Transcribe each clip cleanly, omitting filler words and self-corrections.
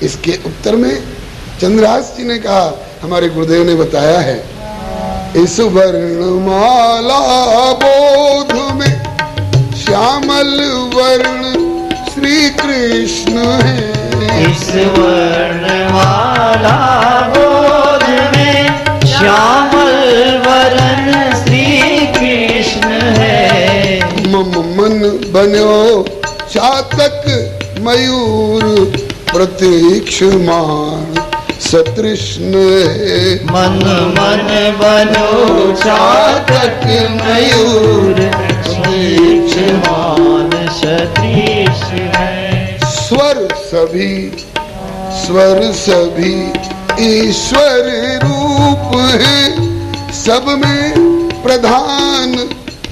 इसके उत्तर में चंद्रहास जी ने कहा, हमारे गुरुदेव ने बताया है, इस वर्णमाला बोध में श्यामल वर्ण श्री कृष्ण है। इस वर्णमाला बोध में श्यामल वर्ण श्री कृष्ण है। मम मन बन्यो चातक मयूर प्रतीक्षमान सतृष्ण है। मन मन बनो चातक मयूर प्रतीक्षमान सतृष्ण है। स्वर सभी ईश्वर रूप है, सब में प्रधान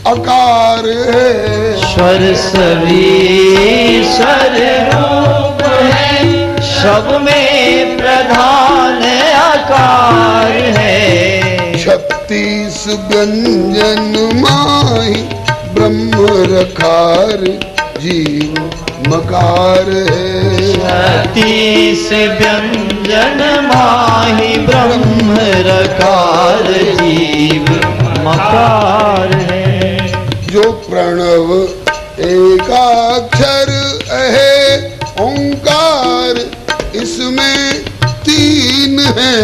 आकार है। स्वर सभी ईश्वर रूप है, सब में प्रधान आकार है। 36 व्यंजन माही ब्रह्म रखार जीव मकार है। 36 व्यंजन माही ब्रह्म रकार जीव मकार है। जो प्रणव एकाक्षर है ओंकार, इसमें 3 है।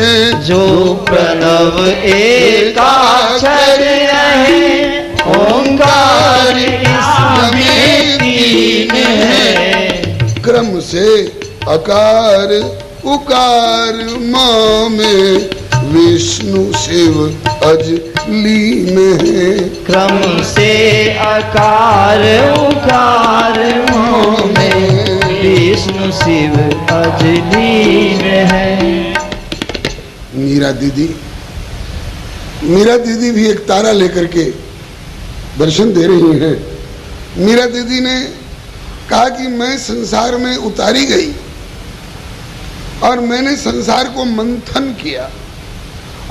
जो प्रणव एकाक्षर है ओंकार, इसमें 3 है। क्रम से अकार उकार मां में विष्णु शिव अज लीन है। क्रम से अकार उकार मां में विष्णु शिव अज लीन है। मीरा दीदी भी एक तारा लेकर के दर्शन दे रही हैं। मीरा दीदी ने कहा कि मैं संसार में उतारी गई और मैंने संसार को मंथन किया,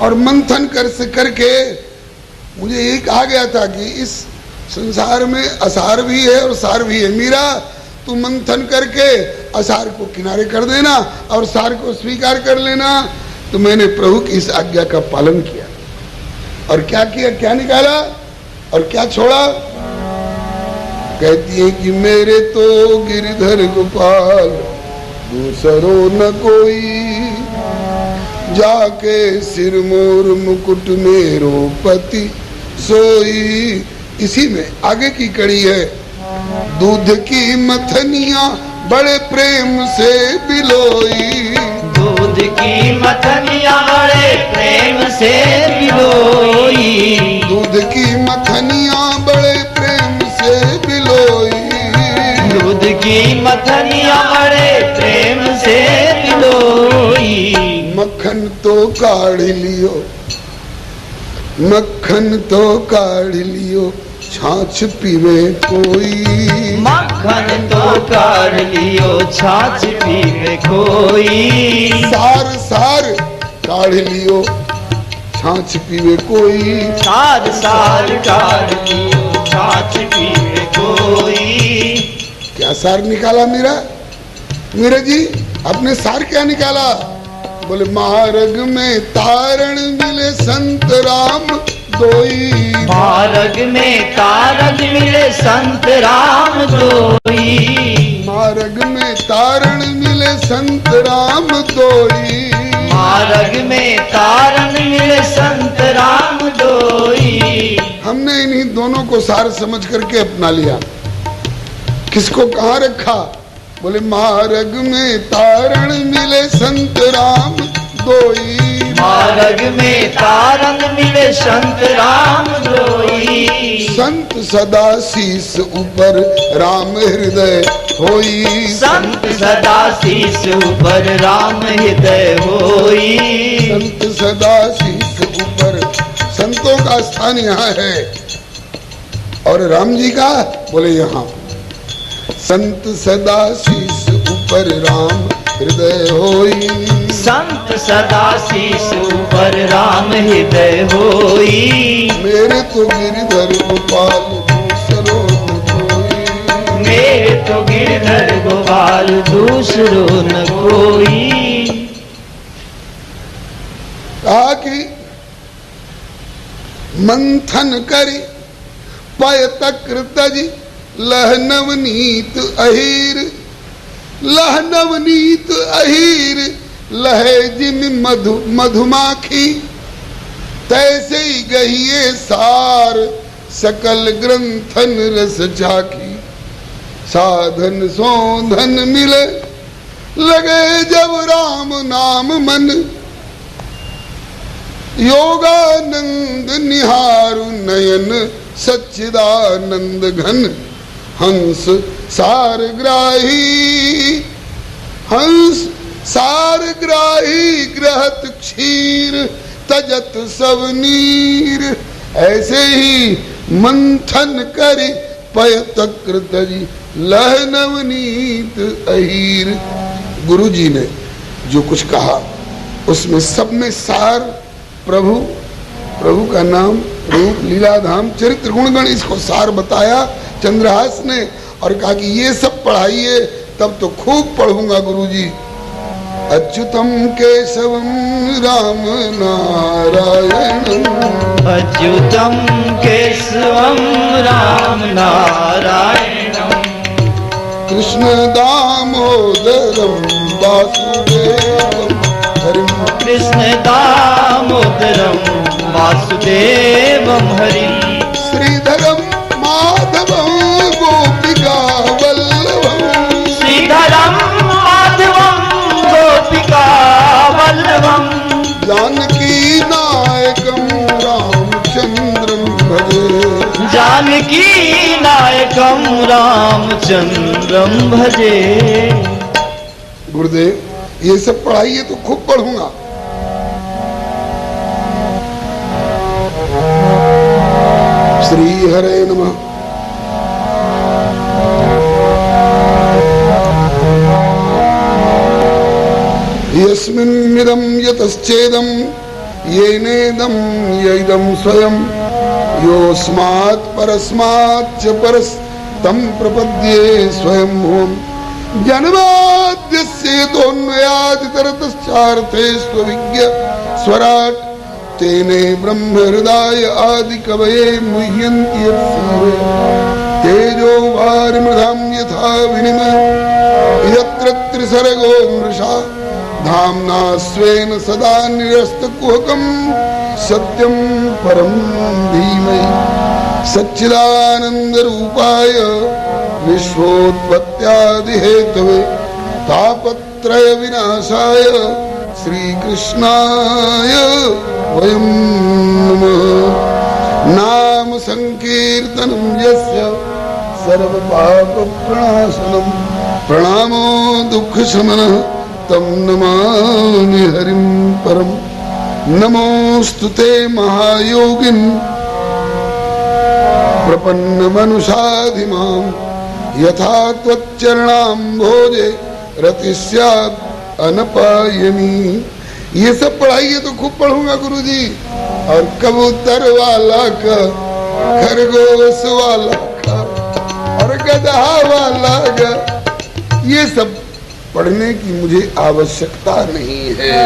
और मंथन करके मुझे ये कहा गया था कि इस संसार में असार भी है और सार भी है। मीरा, तू मंथन करके असार को किनारे कर देना और सार को स्वीकार कर लेना। तो मैंने प्रभु की इस आज्ञा का पालन किया और क्या किया, क्या निकाला और क्या छोड़ा। कहती है कि मेरे तो गिरधर गोपाल दूसरो न कोई, जाके सिर मोर मुकुट मेरो पति सोई। इसी में आगे की कड़ी है, दूध की मथनिया बड़े प्रेम से बिलोई। दूध की मथनिया बड़े प्रेम से बिलोई। दूध की मथनिया बड़े प्रेम से बिलोई। दूध की मथनिया बड़े प्रेम से बिलोई। मक्खन तो काढ़ लियो, मक्खन तो काढ़ लियो, छाछ पीवे कोई। मक्खन तो काढ़ लियो, छाछ पीवे कोई। सार काढ़ लियो, छाछ पीवे कोई। सार काढ़ लियो, छाछ पीवे कोई। क्या सार निकाला मीरा जी, आपने सार क्या निकाला? बोले मार्ग में तारण मिले संत राम दोई। मार्ग में तारक मिले संत राम दोई। मार्ग में तारण मिले संत राम दोई। मार्ग में तारण मिले संत राम दोई। हमने इन्हीं दोनों को सार समझ करके अपना लिया। किसको कहाँ रखा? बोले मार्ग में तारण मिले संत राम दोई। मार्ग में तारण मिले संत राम दोई। संत सदा शीस ऊपर राम हृदय होई। संत सदा शीस ऊपर राम हृदय होई। संत सदा शीस ऊपर, संतों का स्थान यहाँ है और राम जी का बोले यहाँ। संत सदा शीस ऊपर राम हृदय होई। संत सदा शीस ऊपर राम हृदय होई। मेरे तो गिरधर गोपाल दूसरो न कोई। मेरे तो गिरधर गोपाल पार दूसरो न कोई। कहा कि मंथन करी पय तक्र तजी लह नवनीत अहीर, लह नवनीत अहीर लहे जिम मधुमाखी, तैसे ही गहिए सार सकल ग्रंथन रस चाखी। साधन सोधन मिले लगे जब राम नाम मन, योगानंद निहारु नयन सच्चिदानंद घन। हंस सार ग्राही, हंस सार ग्राही ग्रहत क्षीर तजत सब नीर। ऐसे ही मंथन करे पय तक्र तजी लह नवनीत अहीर। गुरु जी ने जो कुछ कहा उसमें सब में सार प्रभु, प्रभु का नाम, रूप, लीला, धाम, चरित्र, गुणगण, इसको सार बताया चंद्रहास ने और कहा कि ये सब पढ़ाइए तब तो खूब पढ़ूंगा गुरुजी। अच्युतम केशवम राम नारायणम, अच्युतम केशवम राम नारायणम, कृष्ण दामोदरम वासुदेवम हरिम, कृष्ण दामोदरम वासुदेवम हरिम, श्रीधरम माधवम गोपिका वल्लभम, श्रीधरम माधवम गोपिका वल्लभम, जानकी नायकम रामचंद्रम भजे, जानकी नायकम रामचंद्रम भजे। गुरुदेव ये सब पढ़ाइए तो खूब पढ़ूंगा। श्री हरे नमः। यस्मिन्निदं यतश्चेदं येनेदं यैदं स्वयं, योऽस्मात् परस्माच्च परस्तं प्रपद्ये स्वयं भुवम्। जन्माद्यस्य तोऽन्वयादितरतश्चार्थे स्वविज्ञ स्वराट्, तेने ब्रह्म हृदय आदि कवये मुह्यन्ति यत्सूरय। तेजो वारिमृधां यथा विनिमय यत्र त्रिसर्गो मृषा, धाम्ना स्वेन सदा निरस्तकुहकं सत्यं परं धीमहि। सच्चिदानंद रूपाय विश्वोत्पत्त्यादि हेतवे, तापत्रय विनाशाय श्रीकृष्णाय वयं नमः। नाम संकीर्तनं यस्य सर्वपापप्रणाशनं, प्रणामो दुःखशमनः तं नमामि हरिं परम्। नमोऽस्तुते महायोगिन् प्रपन्नमनुषाधिमां, यथा त्वच्चरणाम्भोजे रति स्यात् अनपायनी। ये सब पढ़ाइए तो खूब पढ़ूंगा गुरुजी। और कबूतर वाला का, खरगोश वाला का और गधा वाला का, ये सब पढ़ने की मुझे आवश्यकता नहीं है।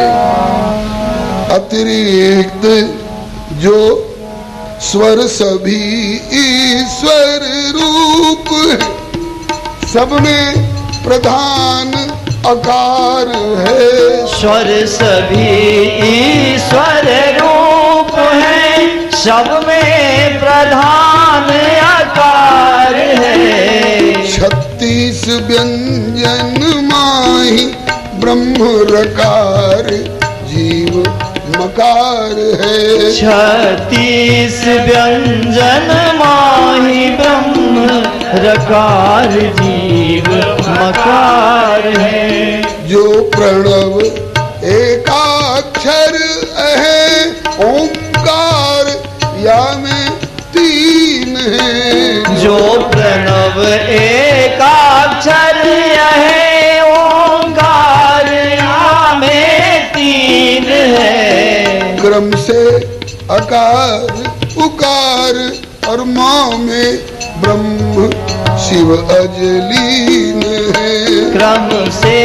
अतिरिक्त जो स्वर सभी ईश्वर रूप है, सब में प्रधान आकार है। स्वर सभी ईश्वर रूप है, सब में प्रधान आकार है। 36 व्यंजन माही ब्रह्म रकार जीव मकार है। 36 व्यंजन माही ब्रह्म रकार जीव मकार है। जो प्रणव एकाक्षर है ओंकार, या में 3 है। जो प्रणव एकाक्षर है ओंकार, या में 3 है। क्रम से अकार उकार और माँ में ब्रह्म शिव अजलीन है। क्रम से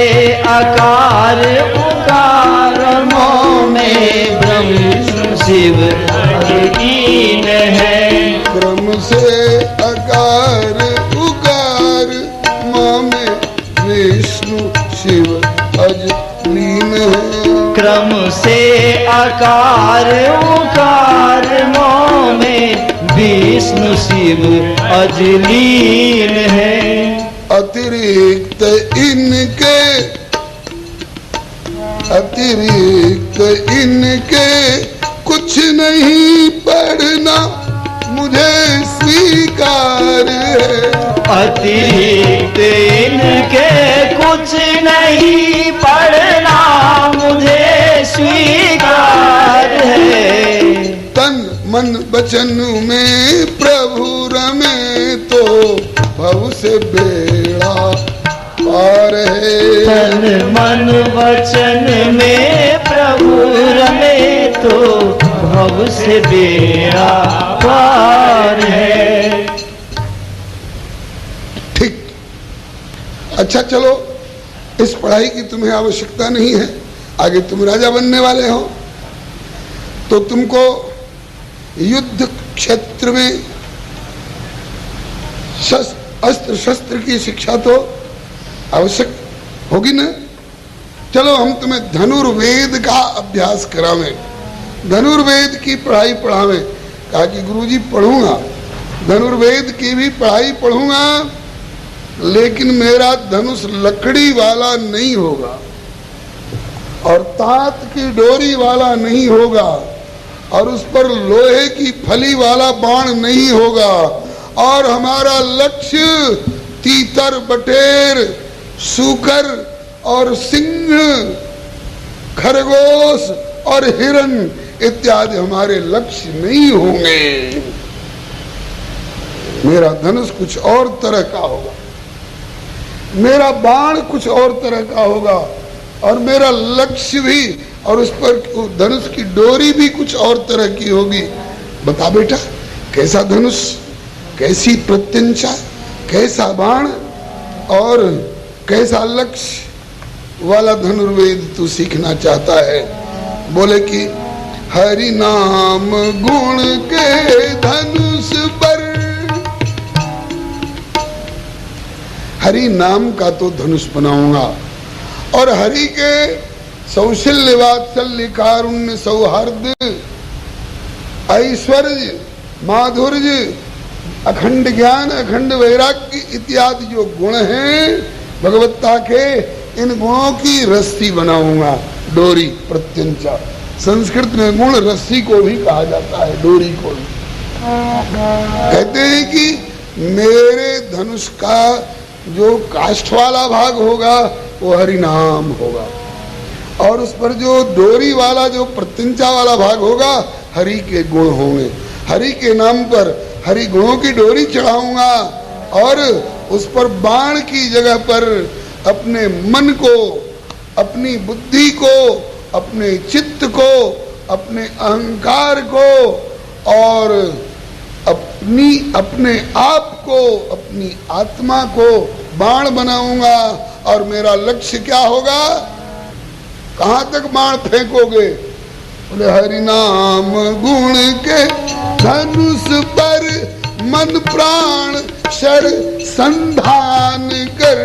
आकार उकार मों में ब्रह्म शिव अजलीन है। क्रम से आकार उकार माँ में विष्णु शिव अजलीन है। क्रम से आकार उकार मों में विष्णु शिव अजलीन है। अतिरिक्त इनके कुछ नहीं पढ़ना मुझे स्वीकार है। अतिरिक्त इनके कुछ नहीं पढ़ना मुझे स्वीकार है। तन मन वचन में प्रभु रमे तो भव से बेड़ा पार है। तन मन वचन में प्रभु रमे तो भव से बेड़ा पार है। ठीक, अच्छा चलो, इस पढ़ाई की तुम्हें आवश्यकता नहीं है, आगे तुम राजा बनने वाले हो, तो तुमको युद्ध क्षेत्र में अस्त्र शस्त्र की शिक्षा तो आवश्यक होगी ना। चलो हम तुम्हें धनुर्वेद का अभ्यास करावें, धनुर्वेद की पढ़ाई पढ़ावें। कहा कि गुरुजी पढ़ूंगा, धनुर्वेद की भी पढ़ाई पढ़ूंगा, लेकिन मेरा धनुष लकड़ी वाला नहीं होगा और तात की डोरी वाला नहीं होगा और उस पर लोहे की फली वाला बाण नहीं होगा और हमारा लक्ष्य तीतर बटेर सूकर और सिंह खरगोश और हिरण इत्यादि हमारे लक्ष्य नहीं होंगे। मेरा धनुष कुछ और तरह का होगा, मेरा बाण कुछ और तरह का होगा और मेरा लक्ष्य भी और उस पर धनुष की डोरी भी कुछ और तरह की होगी। बता बेटा, कैसा धनुष, कैसी प्रत्यंचा, कैसा बाण और कैसा लक्ष्य वाला धनुर्वेद तू सीखना चाहता है? बोले कि हरि नाम गुण के धनुष पर, हरि नाम का तो धनुष बनाऊंगा और हरि के सौशल्य वात्सल्य कारुण्य सौहार्द ऐश्वर्य माधुर्य अखंड ज्ञान अखंड वैराग्य इत्यादि जो गुण हैं भगवत्ता के, इन गुणों की रस्सी बनाऊंगा, डोरी प्रत्यंचा। संस्कृत में गुण रस्सी को भी कहा जाता है, डोरी को भी। कहते हैं कि मेरे धनुष का जो काष्ठ वाला भाग होगा वो हरि नाम होगा और उस पर जो डोरी वाला जो प्रत्यंचा वाला भाग होगा हरि के गुण होंगे। हरि के नाम पर हरि गुणों की डोरी चढ़ाऊंगा और उस पर बाण की जगह पर अपने मन को, अपनी बुद्धि को, अपने चित्त को, अपने अहंकार को और अपने आप को, अपनी आत्मा को बाण बनाऊंगा। और मेरा लक्ष्य क्या होगा? कहां तक बाण फेंकोगे? बोले हरि नाम गुण के धनुष पर मन प्राण शर संधान कर।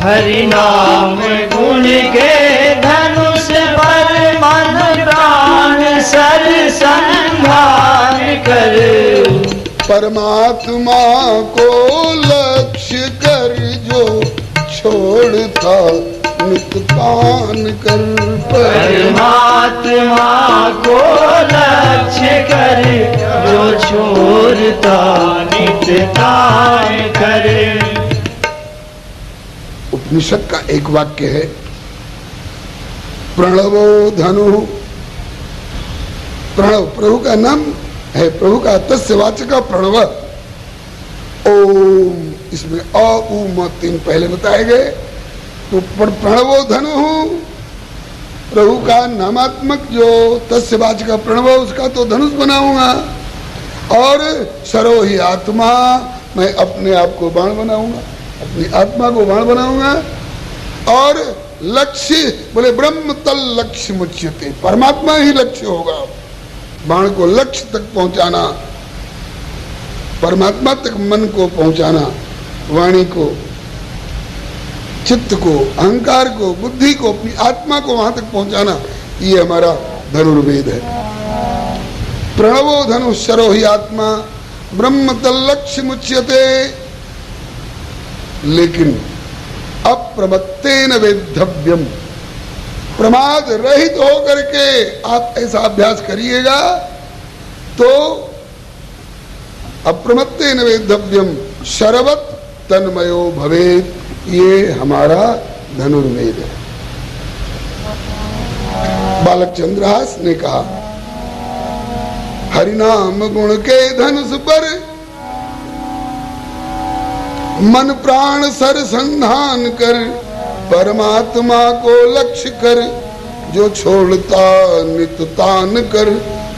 हरि नाम गुण के धनुष पर मन प्राण शर संधान कर। परमात्मा को लक्ष्य कर जो छोड़ता नित पान कर। परमात्मा को लक्ष्य कर जो छोड़ता नित पान कर। उपनिषद का एक वाक्य है, प्रणवो धनु। प्रणव प्रभु का नाम है, प्रभु का तस्य वाचक प्रणव। ओम, इसमें अ उ म तीन पहले बताए गए। तो प्रणवो धनु, प्रभु का नामात्मक जो तस्य वाचक प्रणव, उसका तो धनुष बनाऊंगा। और सरोही आत्मा, मैं अपने आप को बाण बनाऊंगा, अपनी आत्मा को बाण बनाऊंगा। और लक्ष्य बोले ब्रह्म तल लक्ष्य मुच्यते, परमात्मा ही लक्ष्य होगा। बाण को लक्ष्य तक पहुंचाना, परमात्मा तक मन को पहुंचाना, वाणी को, चित्त को, अहंकार को, बुद्धि को, अपनी आत्मा को वहां तक पहुंचाना, ये हमारा धनुर्वेद है। प्रणवो धनुषरो ही आत्मा ब्रह्म तल्लक्ष्य मुच्यते। लेकिन अप्रमत्तेन वेद्धव्यम, प्रमाद रहित होकर के आप ऐसा अभ्यास करिएगा तो अप्रमत्तेन वेद्धव्यम शरवत तन्मयो भवेत्, ये हमारा धनुर्वेद है। बालक चंद्रहास ने कहा, हरिनाम गुण के धनुष पर मन प्राण सर संधान कर, परमात्मा को लक्ष्य कर, जो छोड़ता नित तान कर,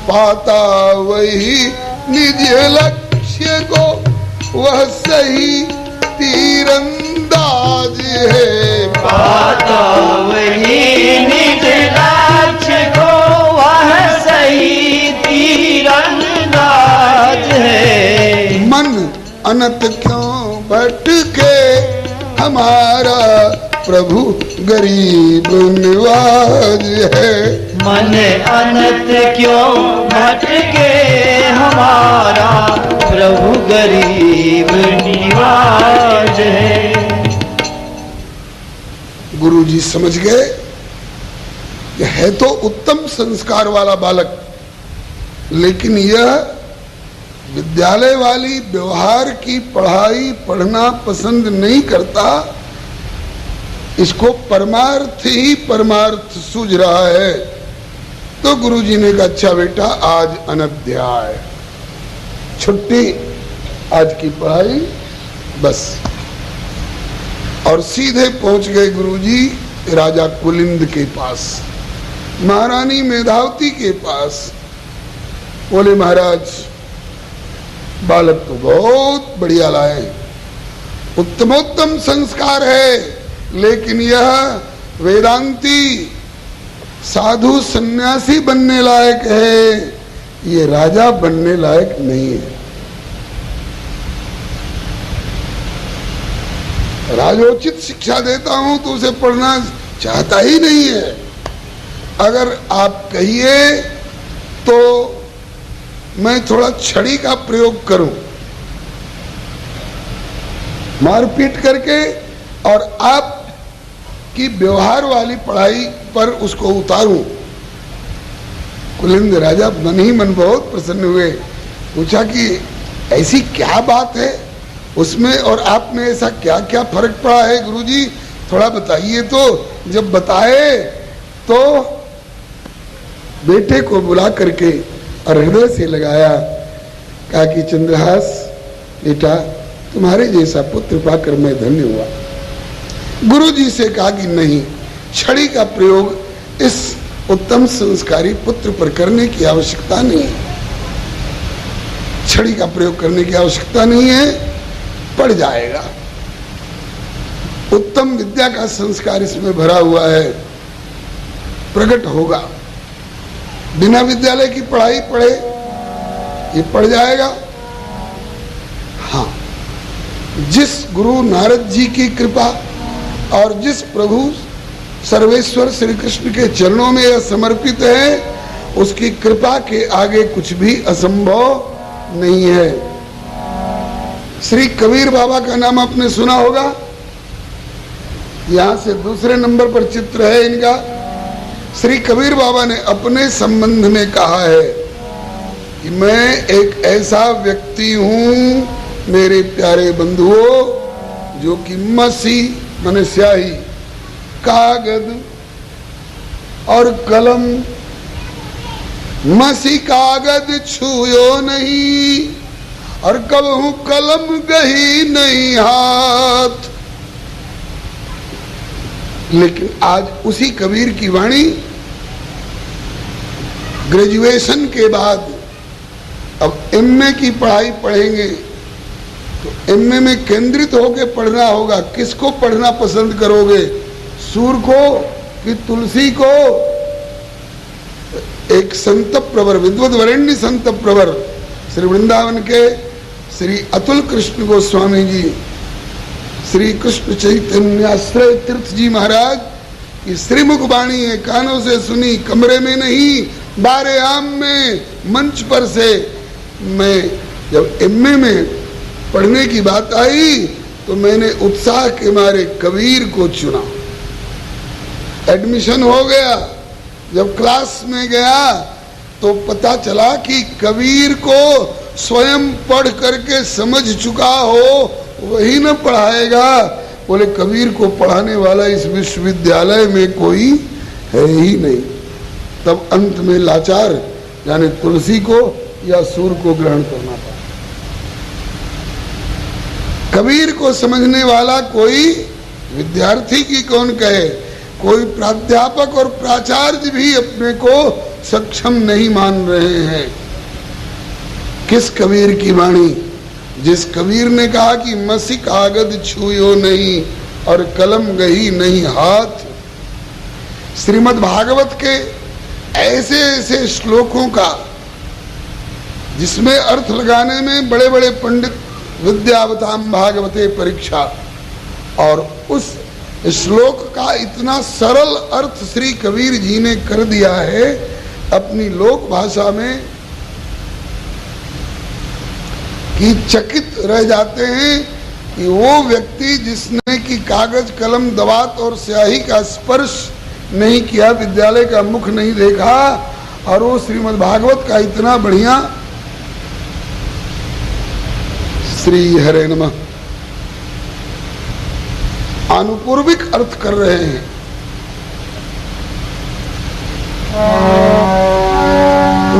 पाता वही निज लक्ष्य को, वह सही तीरंदाज है। पाता वही निज लक्ष्य को, वह सही तीरंदाज है। मन अनंत क्यों भटके हमारा प्रभु गरीब निवाज है। मन अनंत क्यों भटके हमारा प्रभु गरीब निवाज है। गुरु जी समझ गए, यह है तो उत्तम संस्कार वाला बालक, लेकिन यह विद्यालय वाली व्यवहार की पढ़ाई पढ़ना पसंद नहीं करता, इसको परमार्थ ही परमार्थ सूझ रहा है। तो गुरुजी ने कहा, अच्छा बेटा आज अनध्याय, छुट्टी, आज की पढ़ाई बस। और सीधे पहुंच गए गुरुजी राजा कुलिंद के पास, महारानी मेधावती के पास। बोले महाराज बालक तो बहुत बढ़िया लाए, उत्तमोत्तम संस्कार है, लेकिन यह वेदांती साधु सन्यासी बनने लायक है, ये राजा बनने लायक नहीं है। राजोचित शिक्षा देता हूं तो उसे पढ़ना चाहता ही नहीं है। अगर आप कहिए तो मैं थोड़ा छड़ी का प्रयोग करूं, मारपीट करके, और आप की व्यवहार वाली पढ़ाई पर उसको उतारूं। कुलिंद राजा मन ही मन बहुत प्रसन्न हुए, पूछा कि ऐसी क्या बात है उसमें, और आप में ऐसा क्या क्या फर्क पड़ा है गुरुजी, थोड़ा बताइए। तो जब बताए तो बेटे को बुला करके और हृदय से लगाया, कहा कि चंद्रहास बेटा, तुम्हारे जैसा पुत्र पाकर मैं धन्य हुआ। गुरुजी से कहा कि नहीं, छड़ी का प्रयोग इस उत्तम संस्कारी पुत्र पर करने की आवश्यकता नहीं है, छड़ी का प्रयोग करने की आवश्यकता नहीं है, पड़ जाएगा। उत्तम विद्या का संस्कार इसमें भरा हुआ है, प्रकट होगा। बिना विद्यालय की पढ़ाई पढ़े ये पढ़ जाएगा। हाँ, जिस गुरु नारद जी की कृपा और जिस प्रभु सर्वेश्वर श्री कृष्ण के चरणों में यह समर्पित है, उसकी कृपा के आगे कुछ भी असंभव नहीं है। श्री कबीर बाबा का नाम आपने सुना होगा, यहां से दूसरे नंबर पर चित्र है इनका। श्री कबीर बाबा ने अपने संबंध में कहा है कि मैं एक ऐसा व्यक्ति हूं मेरे प्यारे बंधुओं, जो कि मसी माने स्याही, कागज और कलम, मसी कागज छुयो नहीं और कबहू कलम गही नहीं हाथ। लेकिन आज उसी कबीर की वाणी ग्रेजुएशन के बाद अब एमए की पढ़ाई पढ़ेंगे तो एमए में केंद्रित होकर पढ़ना होगा। किसको पढ़ना पसंद करोगे, सूर को कि तुलसी को? एक संत प्रवर, विद्वत वरेण्य संत प्रवर श्री वृंदावन के श्री अतुल कृष्ण गोस्वामी जी, श्री कृष्ण चैतन्याश्रय तीर्थ जी महाराज की श्रीमुख वाणी है, कानों से सुनी, कमरे में नहीं, बारे आम में, मंच पर से। मैं जब एमए में पढ़ने की बात आई तो मैंने उत्साह के मारे कबीर को चुना। एडमिशन हो गया। जब क्लास में गया तो पता चला कि कबीर को स्वयं पढ़ करके समझ चुका हो वही न पढ़ाएगा। बोले कबीर को पढ़ाने वाला इस विश्वविद्यालय में कोई है ही नहीं। तब अंत में लाचार यानी तुलसी को या सूर को ग्रहण करना पड़ा। कबीर को समझने वाला कोई विद्यार्थी की कौन कहे, कोई प्राध्यापक और प्राचार्य भी अपने को सक्षम नहीं मान रहे हैं। किस कबीर की वाणी? जिस कबीर ने कहा कि मसी कागज छुयो नहीं और कलम गही नहीं हाथ। श्रीमद् भागवत के ऐसे ऐसे श्लोकों का जिसमें अर्थ लगाने में बड़े बड़े पंडित विद्यावताम भागवते परीक्षा, और उस श्लोक का इतना सरल अर्थ श्री कबीर जी ने कर दिया है अपनी लोक भाषा में कि चकित रह जाते हैं कि वो व्यक्ति जिसने कि कागज कलम दवात और स्याही का स्पर्श नहीं किया, विद्यालय का मुख नहीं देखा, और वो श्रीमद् भागवत का इतना बढ़िया श्री हरे नमः आनुपूर्विक अर्थ कर रहे हैं।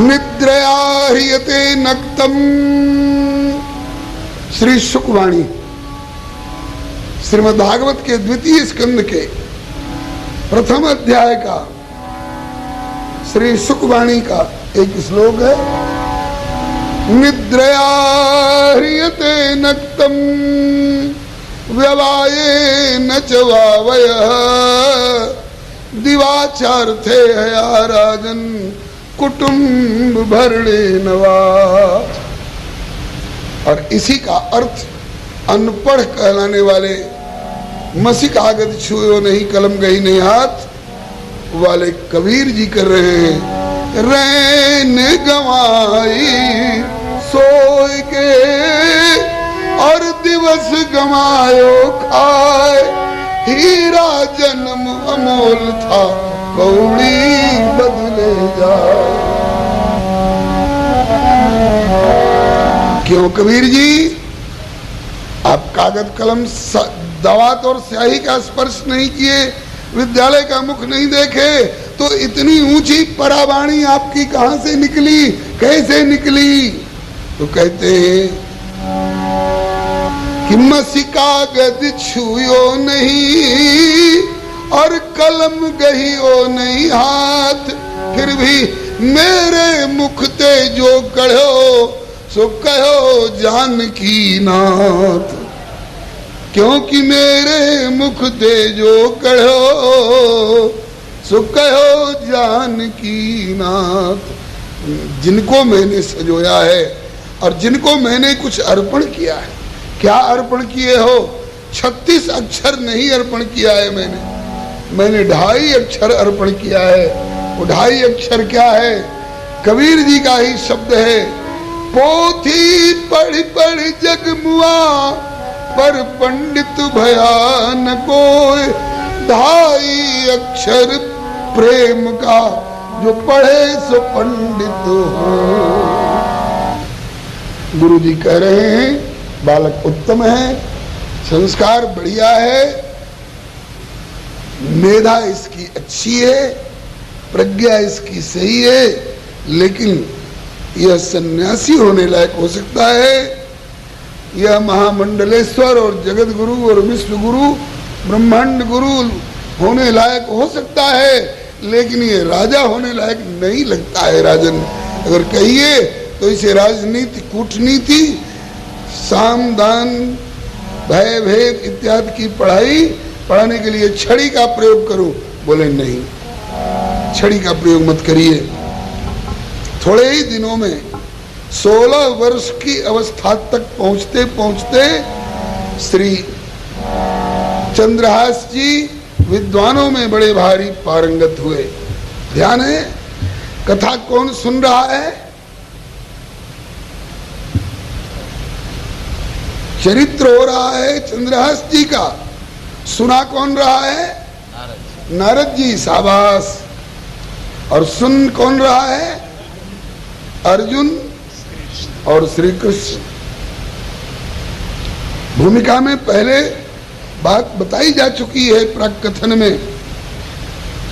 निद्रया ह्रियते नक्तम, श्री शुकवाणी श्रीमद् भागवत के द्वितीय स्कंद के प्रथम अध्याय का श्री शुकवाणी का एक श्लोक है। निद्रया ह्रियते नक्तम व्यवाये न च वावयः दिवाचार्थे हया राजन कुटुंब भरणे नवा। और इसी का अर्थ अनपढ़ कहलाने वाले मसी कागज छुयो नहीं कलम गई नहीं हाथ वाले कबीर जी कर रहे हैं। रैन गवाई सोए के और दिवस गमायो खाए, हीरा जन्म अमोल था कौड़ी बदले जाए। क्यों कबीर जी आप कागज कलम दवात और स्याही का स्पर्श नहीं किए, विद्यालय का मुख नहीं देखे, तो इतनी ऊंची परावाणी आपकी कहां से निकली, कैसे निकली? तो कहते हैं कि मसी कागज छुयो नहीं और कलम गहियो नहीं हाथ, फिर भी मेरे मुख ते जो कहो सो कहो जानकी नाथ। क्योंकि मेरे मुख ते जो कहो सो कहो जानकी नाथ। जिनको मैंने सजोया है और जिनको मैंने कुछ अर्पण किया है। क्या अर्पण किए हो? 36 अक्षर नहीं अर्पण किया है मैंने 2.5 अक्षर अर्पण किया है। वो 2.5 अक्षर क्या है? कबीर जी का ही शब्द है। पोथी पढ़ पढ़ जग मुआ पर पंडित भया न कोय, 2.5 अक्षर प्रेम का जो पढ़े सो पंडित हो। गुरु जी कह रहे हैं बालक उत्तम है, संस्कार बढ़िया है, मेधा इसकी अच्छी है, प्रज्ञा इसकी सही है, लेकिन यह सन्यासी होने लायक हो सकता है, यह महामंडलेश्वर और जगत गुरु और विश्व गुरु ब्रह्मांड गुरु होने लायक हो सकता है, लेकिन ये राजा होने लायक नहीं लगता है। राजन अगर कहिए तो इसे राजनीति, कूटनीति, साम दान, भय भेद इत्यादि की पढ़ाने के लिए छड़ी का प्रयोग करो। बोले नहीं, छड़ी का प्रयोग मत करिए। थोड़े ही दिनों में 16 वर्ष की अवस्था तक पहुंचते पहुंचते श्री चंद्रहास जी विद्वानों में बड़े भारी पारंगत हुए। ध्यान है, कथा कौन सुन रहा है? चरित्र हो रहा है चंद्रहास जी का, सुना कौन रहा है? नारद जी, शाबाश। और सुन कौन रहा है? अर्जुन और श्री कृष्ण। भूमिका में पहले बात बताई जा चुकी है प्राक कथन में।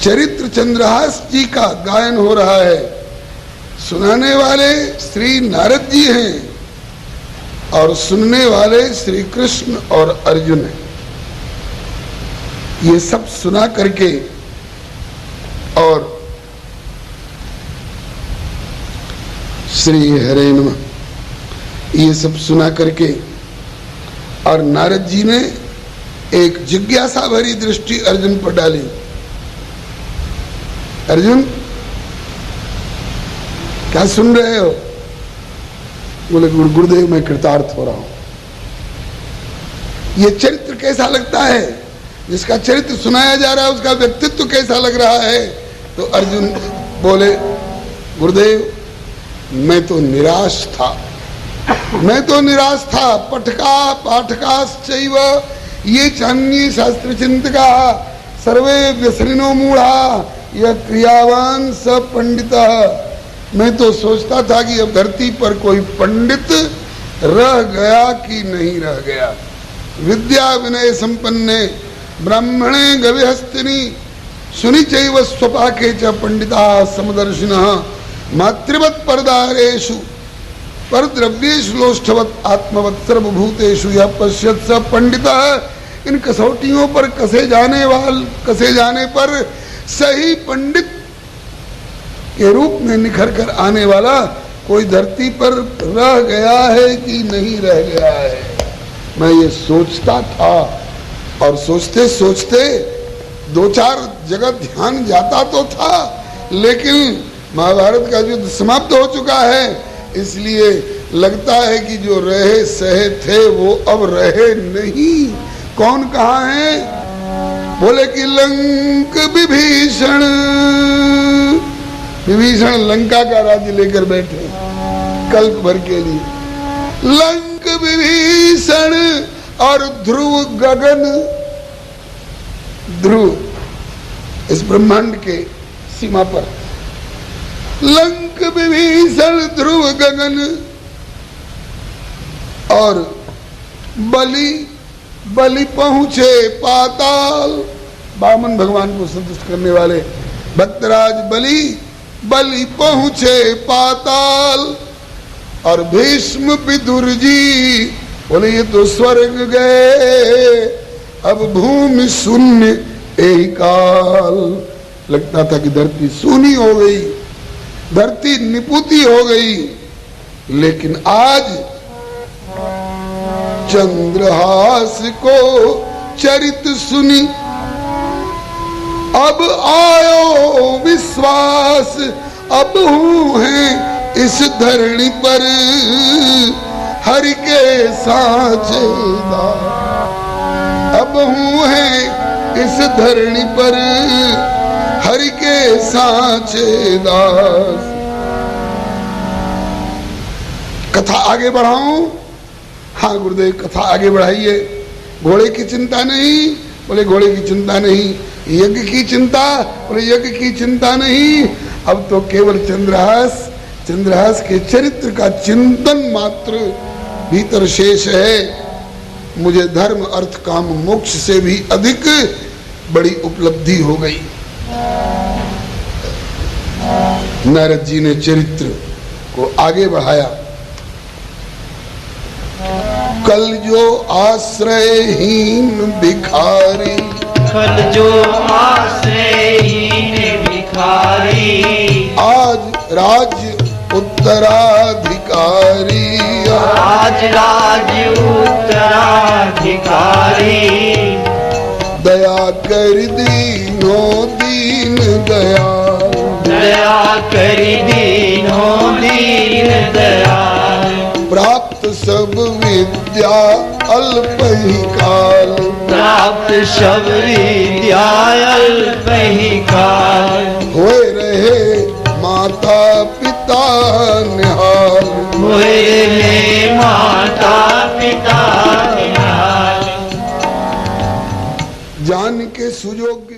चरित्र चंद्रहास जी का गायन हो रहा है, सुनाने वाले श्री नारद जी हैं और सुनने वाले श्री कृष्ण और अर्जुन हैं। ये सब सुना करके और श्री हरे नमः, ये सब सुना करके और नारद जी ने एक जिज्ञासा भरी दृष्टि अर्जुन पर डाली। अर्जुन, क्या सुन रहे हो? बोले गुरुदेव मैं कृतार्थ हो रहा हूं। ये चरित्र कैसा लगता है? जिसका चरित्र सुनाया जा रहा है उसका व्यक्तित्व कैसा लग रहा है? तो अर्जुन बोले गुरुदेव मैं तो निराश था, मैं तो निराश था। पठका पाठकाश्चैव ये चान्य शास्त्र चिंतका सर्वे व्यसनिनो मूढ़ा यह क्रियावान स पंडितः। मैं तो सोचता था कि अब धरती पर कोई पंडित रह गया कि नहीं रह गया। विद्या विनय संपन्ने ब्राह्मणे गविहस्तिनी सुनि चैव स्वपाके च पंडिता समदर्शिनः मातृवत् परदारेषु परद्रव्येषु लोष्ठवत् आत्मवत् सर्वभूतेषु यः पश्यत् स पंडितः। इन कसौटियों पर कसे जाने पर सही पंडित के रूप में निखर कर आने वाला कोई धरती पर रह गया है कि नहीं रह गया है। मैं ये सोचता था और सोचते सोचते 2-4 जगह ध्यान जाता तो था, लेकिन महाभारत का युद्ध समाप्त हो चुका है, इसलिए लगता है कि जो रहे सहे थे वो अब रहे नहीं। कौन कहाँ है? बोले कि लंक विभीषण, विभीषण लंका का राज्य लेकर बैठे कल्प भर के लिए। लंक विभीषण और ध्रुव गगन, ध्रुव इस ब्रह्मांड के सीमा पर, लंक विभीषण ध्रुव गगन और बलि पहुंचे पाताल। वामन भगवान को संतुष्ट करने वाले भक्तराज बलि पहुंचे पाताल और भीष्म विदुर जी बोले ये तो स्वर्ग गए, अब भूमि शून्य यही काल। लगता था कि धरती सूनी हो गई, धरती निपुती हो गई, लेकिन आज चंद्रहास को चरित सुनी अब आयो विश्वास। अब हूँ है इस धरणी पर हरि के साझेदार। अब हूँ है इस धरणी पर हरि के साझेदार। कथा आगे बढ़ाऊं? हाँ गुरुदेव कथा आगे बढ़ाइए। घोड़े की चिंता नहीं? बोले घोड़े की चिंता नहीं। यज्ञ की चिंता? बोले यज्ञ की चिंता नहीं। अब तो केवल चंद्रहास के चरित्र का चिंतन मात्र भीतर शेष है। मुझे धर्म अर्थ काम मोक्ष से भी अधिक बड़ी उपलब्धि हो गई। नारद जी ने चरित्र को आगे बढ़ाया। कल जो आश्रयहीन भिखारी, कल जो आश्रयहीन भिखारी आज राज्य उत्तराधिकारी, आज राज्य उत्तराधिकारी। दया कर दीनो दीन दयाल, दया करि दीनो दीन दयाल। प्राप्त सब विद्या अल्प ही काल, प्राप्त सब विद्या अल्प ही काल। होए रहे माता पिता निहाल, हुए रहे माता पिता निहाल। जान के सुयोग्य